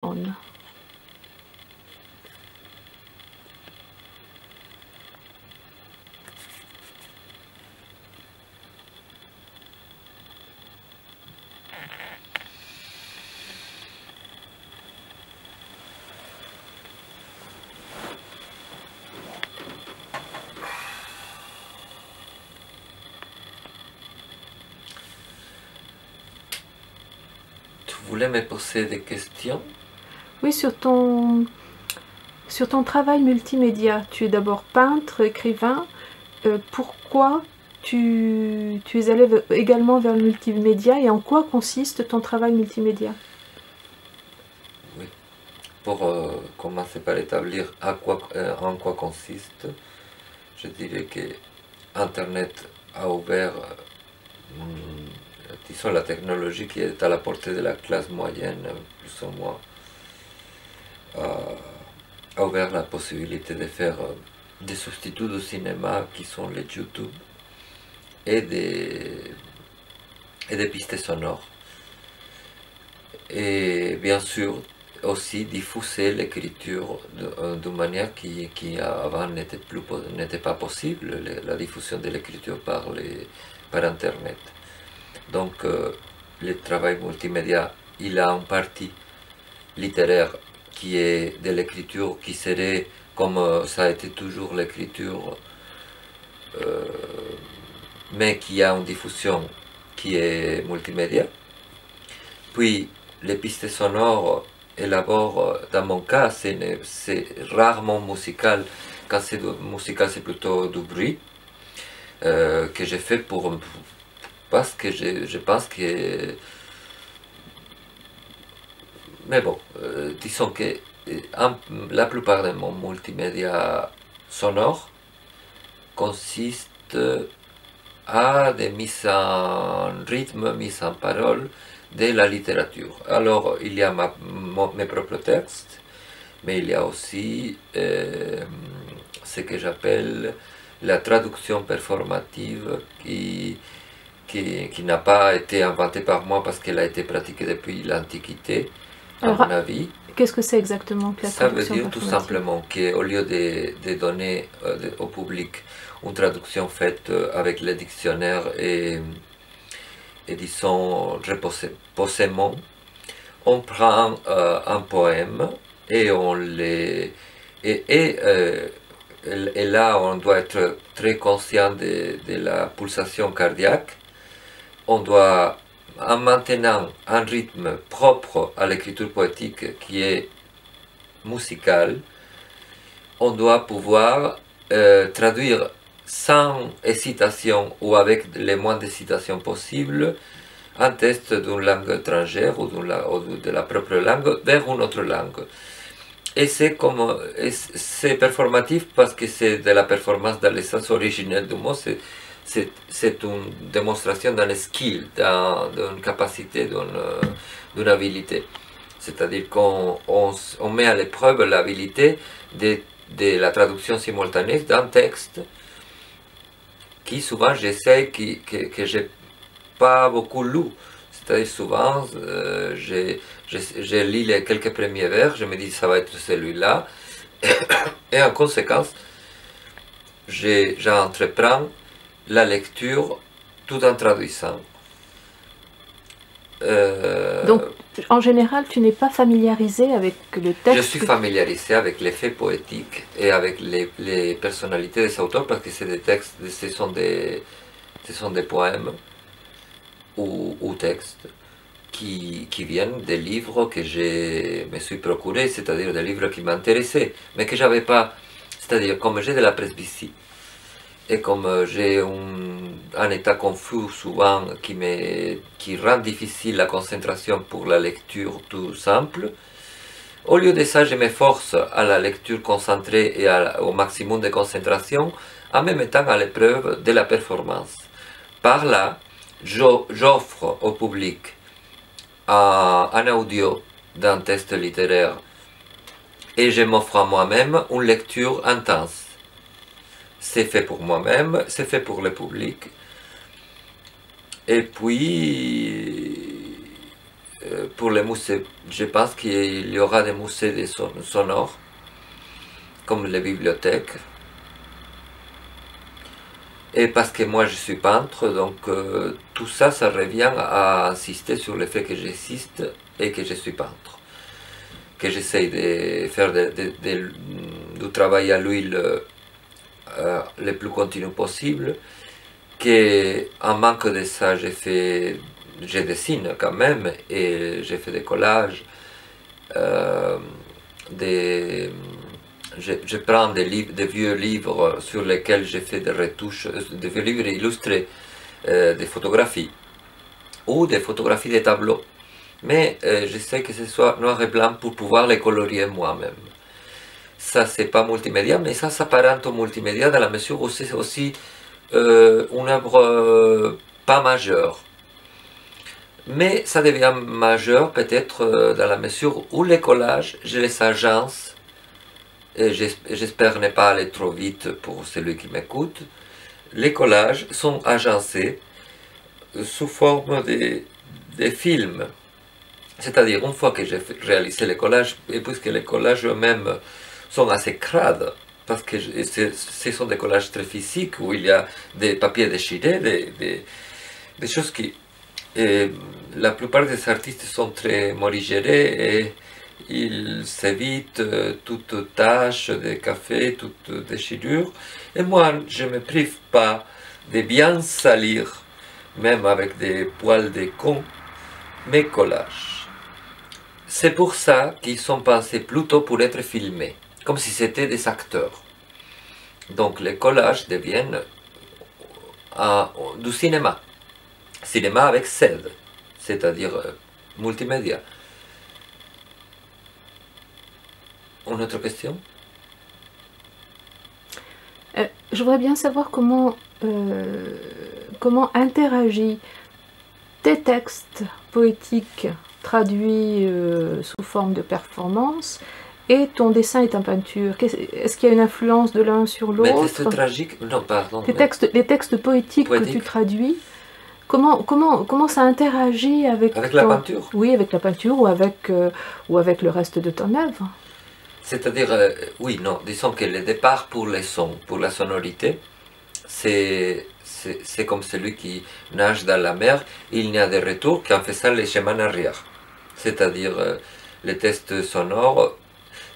On. Tu voulais me poser des questions? Oui, sur ton travail multimédia. Tu es d'abord peintre, écrivain. Pourquoi tu es allé également vers le multimédia et en quoi consiste ton travail multimédia? Oui. Pour commencer par établir en quoi consiste, je dirais que Internet a ouvert, disons, la technologie qui est à la portée de la classe moyenne, plus ou moins, a ouvert la possibilité de faire des substituts du cinéma qui sont les YouTube et des pistes sonores. Et bien sûr, aussi diffuser l'écriture d'une manière qui avant n'était pas possible, la diffusion de l'écriture par Internet. Donc, le travail multimédia, il a une partie littéraire qui est de l'écriture qui serait comme ça a été toujours l'écriture, mais qui a une diffusion qui est multimédia. Puis les pistes sonores élaborent, dans mon cas, c'est rarement musical. Quand c'est musical, c'est plutôt du bruit que j'ai fait parce que je pense que. Mais bon, disons que la plupart de mon multimédia sonore consiste à des mises en rythme, mises en parole de la littérature. Alors, il y a mes propres textes, mais il y a aussi ce que j'appelle la traduction performative qui n'a pas été inventée par moi parce qu'elle a été pratiquée depuis l'Antiquité, à Alors, mon avis. qu'est-ce que c'est exactement que la Ça veut traduction dire tout performative? simplement qu'au lieu de donner au public une traduction faite avec le dictionnaire et disons posément, on prend un poème et on les. Et là, on doit être très conscient de la pulsation cardiaque. On doit, en maintenant un rythme propre à l'écriture poétique qui est musical, on doit pouvoir traduire sans hésitation ou avec les moins d'hésitation possible un texte d'une langue étrangère ou de la propre langue vers une autre langue. Et c'est performatif parce que c'est de la performance dans le sens originel du mot, c'est une démonstration d'un skill, d'une capacité, d'une habilité. C'est-à-dire qu'on met à l'épreuve l'habilité de la traduction simultanée d'un texte qui souvent j'essaie, que j'ai pas beaucoup lu. C'est-à-dire souvent, je lis les quelques premiers vers, je me dis ça va être celui-là, et en conséquence, j'entreprends la lecture tout en traduisant. Donc, en général, tu n'es pas familiarisé avec le texte. Je suis familiarisé avec les faits poétiques et avec les personnalités des auteurs parce que c'est des textes, ce sont des poèmes ou textes qui viennent des livres que je me suis procurés, c'est-à-dire des livres qui m'intéressaient, mais que j'avais pas. C'est-à-dire, comme j'ai de la presbytie, et comme j'ai un état confus souvent qui rend difficile la concentration pour la lecture tout simple, au lieu de ça, je m'efforce à la lecture concentrée et au maximum de concentration en me mettant à l'épreuve de la performance. Par là, j'offre au public un audio d'un texte littéraire et je m'offre à moi-même une lecture intense. C'est fait pour moi-même, c'est fait pour le public. Et puis, pour les musées, je pense qu'il y aura des musées sonores, comme les bibliothèques. Et parce que moi je suis peintre, donc tout ça, ça revient à insister sur le fait que j'existe et que je suis peintre. Que j'essaye de faire du travail à l'huile le plus continu possible. Qu'en manque de ça, je dessine quand même et j'ai fait des collages. Je prends des vieux livres sur lesquels j'ai fait des retouches, des vieux livres illustrés, des photographies ou des photographies des tableaux. Mais j'essaie que ce soit noir et blanc pour pouvoir les colorier moi-même. Ça, c'est pas multimédia, mais ça s'apparente au multimédia dans la mesure où c'est aussi une œuvre pas majeure. Mais ça devient majeur peut-être dans la mesure où les collages, je les agence, et j'espère ne pas aller trop vite pour celui qui m'écoute. Les collages sont agencés sous forme de films. C'est-à-dire, une fois que j'ai réalisé les collages, et puisque les collages eux-mêmes sont assez crades, parce que ce sont des collages très physiques, où il y a des papiers déchirés, des choses qui... Et la plupart des artistes sont très morigérés et ils s'évitent toute tache de café, toute déchirure. Et moi, je ne me prive pas de bien salir, même avec des poils de con, mes collages. C'est pour ça qu'ils sont pensés plutôt pour être filmés, comme si c'était des acteurs. Donc les collages deviennent du cinéma. Cinéma avec Z, c'est-à-dire multimédia. Une autre question? Je voudrais bien savoir comment interagit tes textes poétiques traduits sous forme de performance et ton dessin et ta peinture. Est-ce qu'il y a une influence de l'un sur l'autre? Mais texte tragique? Non, pardon. Les textes poétiques que tu traduis, comment ça interagit avec la peinture? Oui, avec la peinture ou avec le reste de ton œuvre. C'est-à-dire, oui, non, disons que le départ pour les sons, pour la sonorité, c'est comme celui qui nage dans la mer, il n'y a de retour qu'en faisant les chemins en arrière. C'est-à-dire, les tests sonores,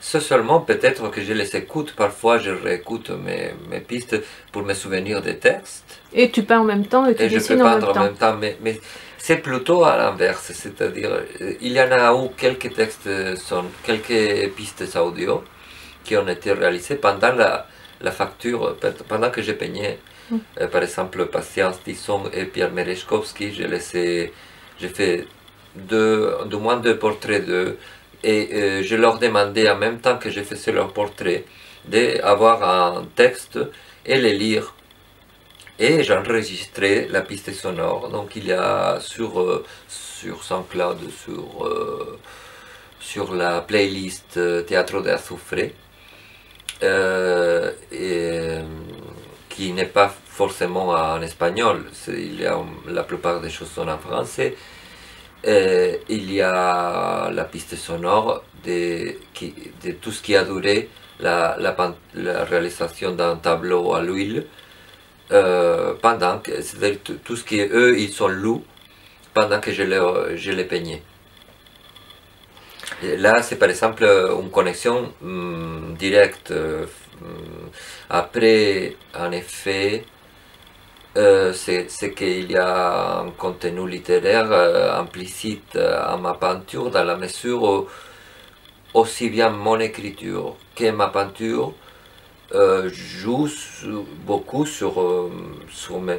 c'est seulement peut-être que je les écoute, parfois je réécoute mes pistes pour me souvenir des textes. Et tu peins en même temps et tu dessines en même temps. Et je peux peindre en même temps, mais c'est plutôt à l'inverse, c'est-à-dire il y en a où quelques quelques pistes audio qui ont été réalisées pendant la facture, pendant que je peignais. Par exemple, Patience Tisson et Pierre Merezkowski, j'ai fait du moins 2 portraits d'eux, et je leur demandais en même temps que je faisais leur portrait d'avoir un texte et les lire. Et j'enregistrais la piste sonore. Donc il y a sur SoundCloud, sur la playlist Teatro de Azufre, qui n'est pas forcément en espagnol, la plupart des choses sont en français. Il y a la piste sonore de tout ce qui a duré la réalisation d'un tableau à l'huile. Pendant que, c'est-à-dire tout ce qui est eux, ils sont loups pendant que je les peignais. Et là, c'est par exemple une connexion directe. Après, en effet, c'est qu'il y a un contenu littéraire implicite à ma peinture, dans la mesure où aussi bien mon écriture que ma peinture joue beaucoup sur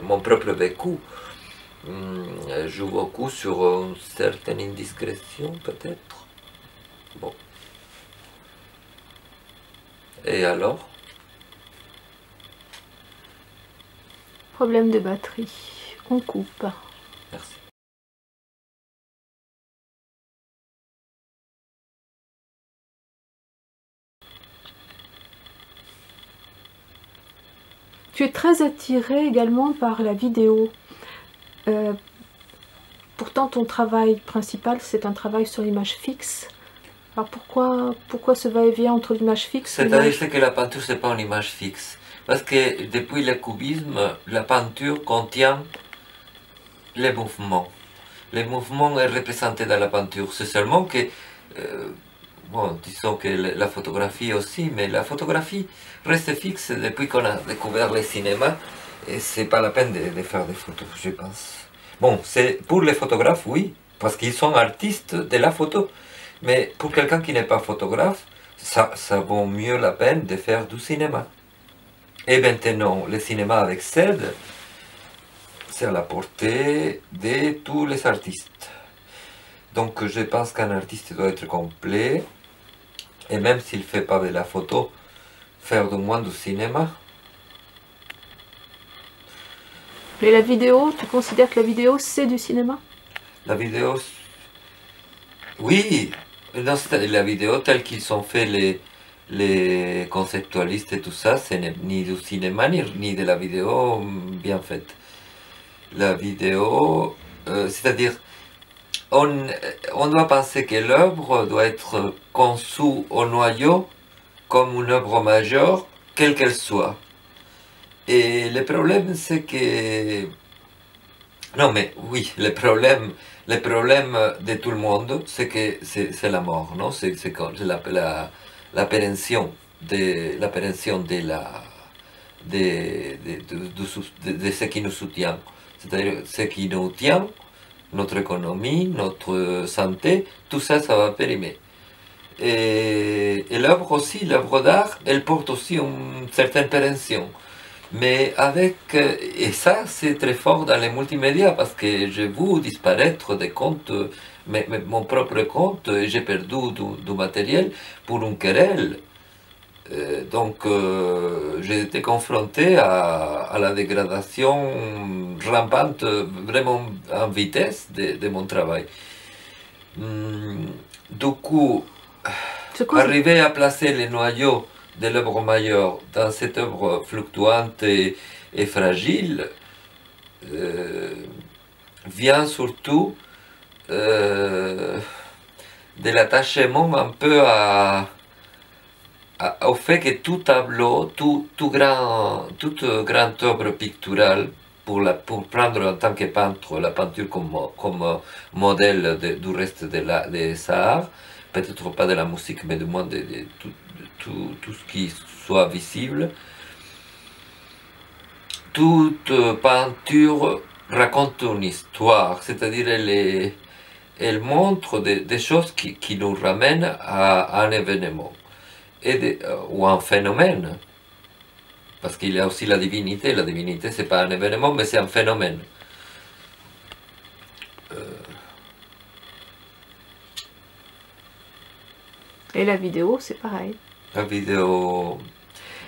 mon propre vécu, joue beaucoup sur une certaine indiscrétion peut-être. Bon. Et alors? Problème de batterie. On coupe. Merci. Tu es très attiré également par la vidéo. pourtant ton travail principal, c'est un travail sur l'image fixe. Alors pourquoi ce va-et-vient entre l'image fixe et C'est-à-dire que la peinture, c'est pas une image fixe. Parce que depuis le cubisme, la peinture contient les mouvements. Les mouvements est représenté dans la peinture. C'est seulement que, bon, disons que la photographie aussi, mais la photographie reste fixe depuis qu'on a découvert le cinéma. Et c'est pas la peine de faire des photos, je pense. Bon, c'est pour les photographes, oui, parce qu'ils sont artistes de la photo. Mais pour quelqu'un qui n'est pas photographe, ça vaut mieux la peine de faire du cinéma. Et maintenant, le cinéma avec CED, c'est à la portée de tous les artistes. Donc je pense qu'un artiste doit être complet, et même s'il ne fait pas de la photo, faire du moins du cinéma. Mais la vidéo, tu considères que la vidéo c'est du cinéma? La vidéo, oui, non, la vidéo telle qu'ils sont faits les conceptualistes et tout ça, ce n'est ni du cinéma ni de la vidéo bien faite. La vidéo, c'est-à-dire, on doit penser que l'œuvre doit être conçue au noyau comme une œuvre majeure, quelle qu'elle soit. Et le problème, c'est que... Non, mais oui, le problème de tout le monde, c'est que c'est la mort, non? C'est l'apparition de ce qui nous soutient. C'est-à-dire ce qui nous tient, notre économie, notre santé, tout ça, ça va périmer. Et l'œuvre aussi, l'œuvre d'art, elle porte aussi une certaine pérennité. Mais avec, et ça c'est très fort dans les multimédias parce que j'ai vu disparaître des comptes, mon propre compte, j'ai perdu du matériel pour une querelle. Donc j'ai été confronté à la dégradation rampante, vraiment en vitesse de mon travail. Du coup, arriver à placer les noyaux de l'œuvre majeure dans cette œuvre fluctuante et fragile vient surtout de l'attachement un peu au fait que tout tableau, toute grande œuvre picturale, pour prendre en tant que peintre la peinture comme modèle du reste des arts, peut-être pas de la musique, mais du moins de tout ce qui soit visible. Toute peinture raconte une histoire, c'est-à-dire elle montre des choses qui nous ramènent à un événement ou un phénomène. Parce qu'il y a aussi la divinité c'est pas un événement mais c'est un phénomène. Et la vidéo, c'est pareil. La vidéo...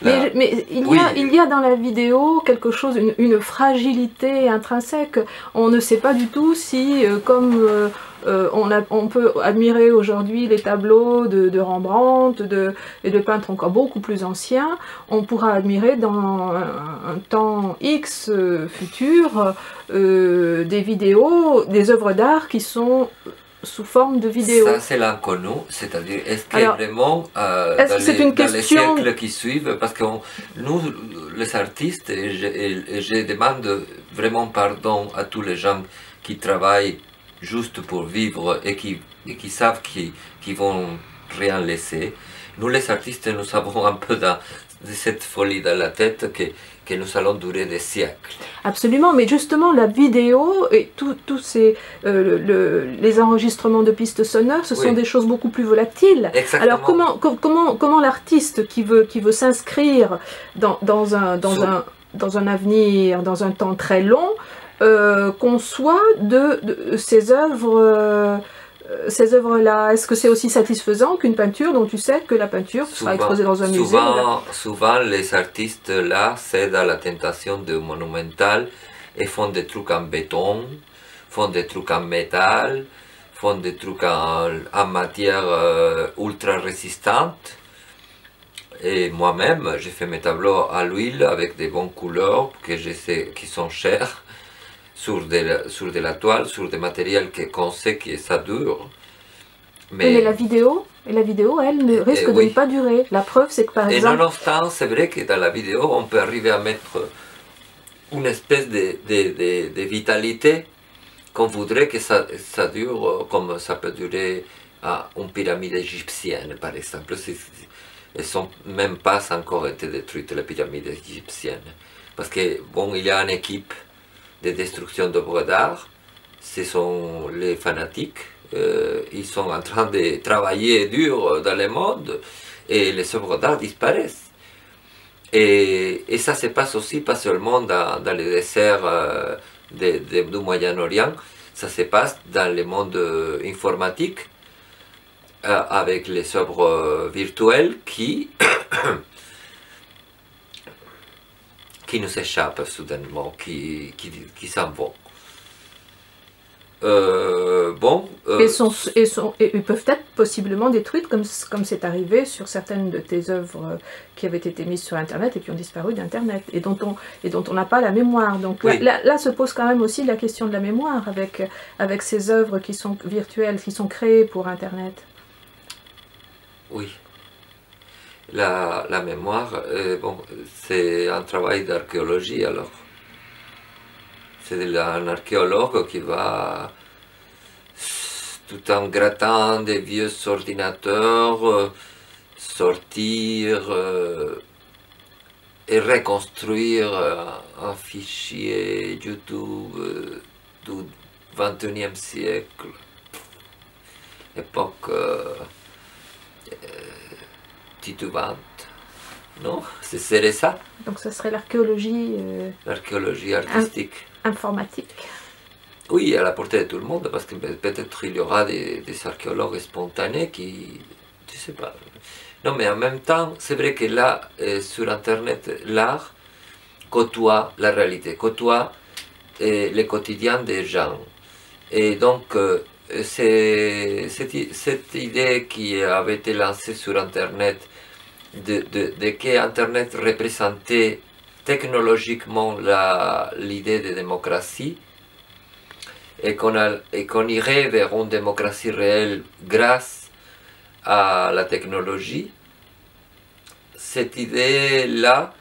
Mais il y a dans la vidéo quelque chose, une fragilité intrinsèque. On ne sait pas du tout si, comme on peut admirer aujourd'hui les tableaux de Rembrandt et de peintres encore beaucoup plus anciens, on pourra admirer dans un temps X futur des vidéos, des œuvres d'art qui sont sous forme de vidéo. Ça, c'est l'inconnu, c'est-à-dire, est-ce que vraiment, dans les siècles qui suivent, parce que nous, les artistes, et je demande vraiment pardon à tous les gens qui travaillent juste pour vivre et qui savent qu'ils vont rien laisser. Nous, les artistes, nous avons un peu de cette folie dans la tête que nous allons durer des siècles. Absolument, mais justement la vidéo et tous ces les enregistrements de pistes sonores, ce sont des choses beaucoup plus volatiles. Exactement. Alors comment l'artiste qui veut s'inscrire dans un avenir, dans un temps très long, conçoit de ces œuvres-là, est-ce que c'est aussi satisfaisant qu'une peinture dont tu sais que la peinture sera exposée dans un musée? Souvent, les artistes là cèdent à la tentation de monumental et font des trucs en béton, font des trucs en métal, font des trucs en matière ultra résistante. Et moi-même, j'ai fait mes tableaux à l'huile avec des bonnes couleurs que je sais qui sont chères. sur de la toile, sur des matériels qu'on sait que ça dure. Mais la vidéo, elle risque de ne pas durer. La preuve, c'est que par exemple... Et nonobstant, c'est vrai que dans la vidéo, on peut arriver à mettre une espèce de vitalité qu'on voudrait que ça dure comme ça peut durer à une pyramide égyptienne, par exemple. Elles ne sont même pas encore été détruites, les pyramides égyptiennes. Parce que, bon, il y a une équipe de destruction d'œuvres d'art, ce sont les fanatiques, ils sont en train de travailler dur dans le monde et les œuvres d'art disparaissent. Et ça se passe aussi pas seulement dans les déserts du Moyen-Orient, ça se passe dans le monde informatique avec les œuvres virtuelles qui nous échappent soudainement, qui s'en vont. Et ils peuvent être possiblement détruites comme c'est arrivé sur certaines de tes œuvres qui avaient été mises sur Internet et qui ont disparu d'Internet et dont on n'a pas la mémoire. Donc oui. là se pose quand même aussi la question de la mémoire avec ces œuvres qui sont virtuelles, qui sont créées pour Internet. Oui. La mémoire, c'est un travail d'archéologie alors. C'est un archéologue qui va, tout en grattant des vieux ordinateurs, sortir et reconstruire un fichier YouTube du XXIe siècle, époque titubante. Non, ce serait ça. Donc ça serait l'archéologie... l'archéologie artistique. Informatique. Oui, à la portée de tout le monde, parce que peut-être il y aura des archéologues spontanés qui... Je sais pas. Non, mais en même temps, c'est vrai que là, sur Internet, l'art côtoie la réalité, côtoie le quotidien des gens. Et donc, c'est cette idée qui avait été lancée sur Internet, de que Internet représentait technologiquement l'idée de démocratie et qu'on irait vers une démocratie réelle grâce à la technologie. Cette idée-là,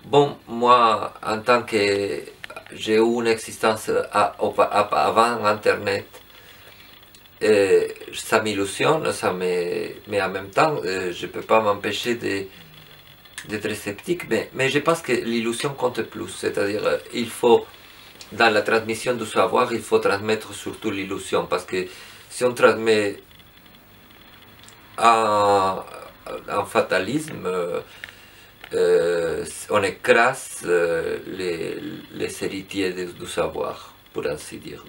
bon, moi, en tant que j'ai eu une existence avant Internet, ça m'illusionne, mais en même temps, je ne peux pas m'empêcher d'être sceptique, mais je pense que l'illusion compte plus, c'est-à-dire il faut, dans la transmission du savoir, il faut transmettre surtout l'illusion, parce que si on transmet un fatalisme, on écrase les héritiers du savoir, pour ainsi dire.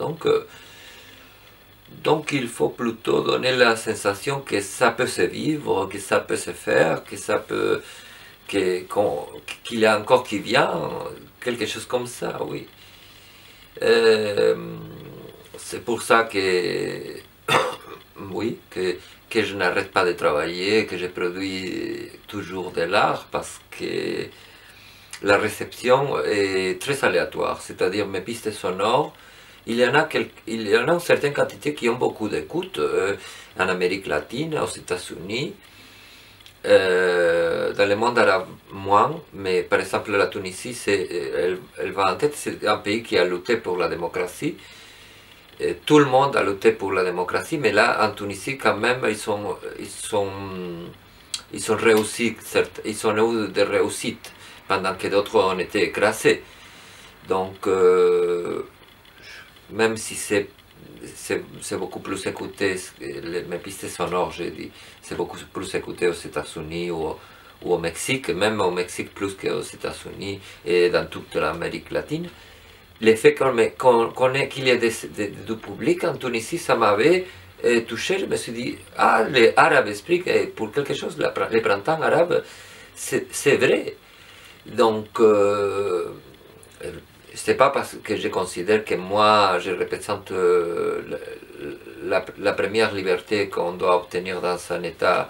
Donc il faut plutôt donner la sensation que ça peut se vivre, que ça peut se faire, que ça peut... qu'il y a encore qui vient, quelque chose comme ça, oui. C'est pour ça que, oui, que je n'arrête pas de travailler, que je produis toujours de l'art, parce que la réception est très aléatoire, c'est-à-dire mes pistes sonores, il y en a une certaine quantité qui ont beaucoup d'écoute, en Amérique latine, aux États-Unis, dans le monde arabe moins, mais par exemple la Tunisie, elle va en tête, c'est un pays qui a lutté pour la démocratie. Tout le monde a lutté pour la démocratie, mais là en Tunisie quand même ils ont réussi, certes, ils ont eu des réussites pendant que d'autres ont été écrasés. Donc même si c'est beaucoup plus écouté, mes pistes sonores, j'ai dit, c'est beaucoup plus écouté aux États-Unis ou au Mexique, même au Mexique plus qu'aux États-Unis et dans toute l'Amérique latine. Le fait qu'il y ait du public en Tunisie, ça m'avait touché. Je me suis dit, ah, les Arabes expliquent pour quelque chose, le printemps arabe, c'est vrai. Donc, c'est pas parce que je considère que moi je représente la première liberté qu'on doit obtenir dans un état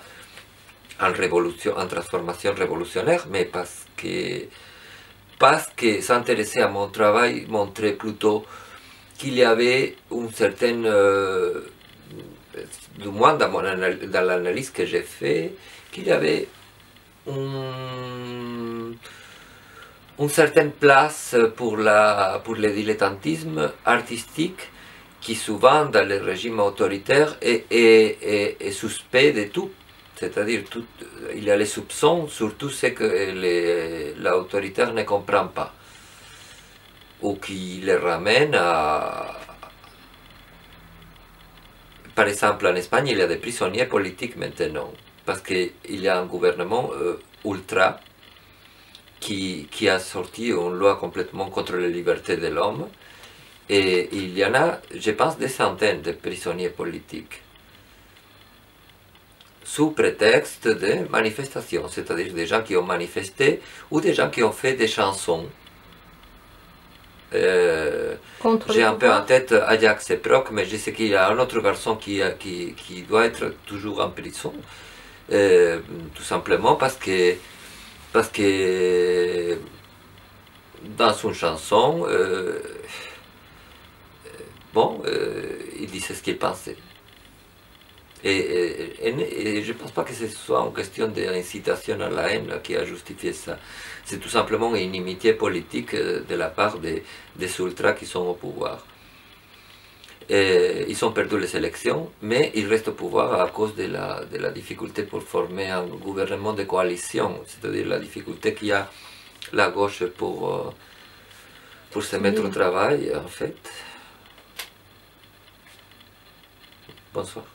en transformation révolutionnaire, mais parce que s'intéresser à mon travail montrait plutôt qu'il y avait une certaine, du moins dans l'analyse que j'ai fait, qu'il y avait une certaine place pour le dilettantisme artistique qui souvent dans les régimes autoritaires est suspect de tout. C'est-à-dire il y a les soupçons sur tout ce que l'autoritaire ne comprend pas ou qui les ramène à... Par exemple, en Espagne, il y a des prisonniers politiques maintenant, parce qu'il y a un gouvernement ultra qui a sorti une loi complètement contre les libertés de l'homme, et il y en a, je pense, des centaines de prisonniers politiques, sous prétexte de manifestations, c'est-à-dire des gens qui ont manifesté ou des gens qui ont fait des chansons. J'ai un peu en tête Ajax et Proc, mais je sais qu'il y a un autre garçon qui doit être toujours en prison, tout simplement parce que dans une chanson, il disait ce qu'il pensait. Et je ne pense pas que ce soit une question d'incitation à la haine qui a justifié ça. C'est tout simplement une inimitié politique de la part des ultras qui sont au pouvoir. Et ils ont perdu les élections, mais ils restent au pouvoir à cause de la difficulté pour former un gouvernement de coalition, c'est-à-dire la difficulté qu'il y a la gauche pour se mettre au travail, en fait. Bonsoir.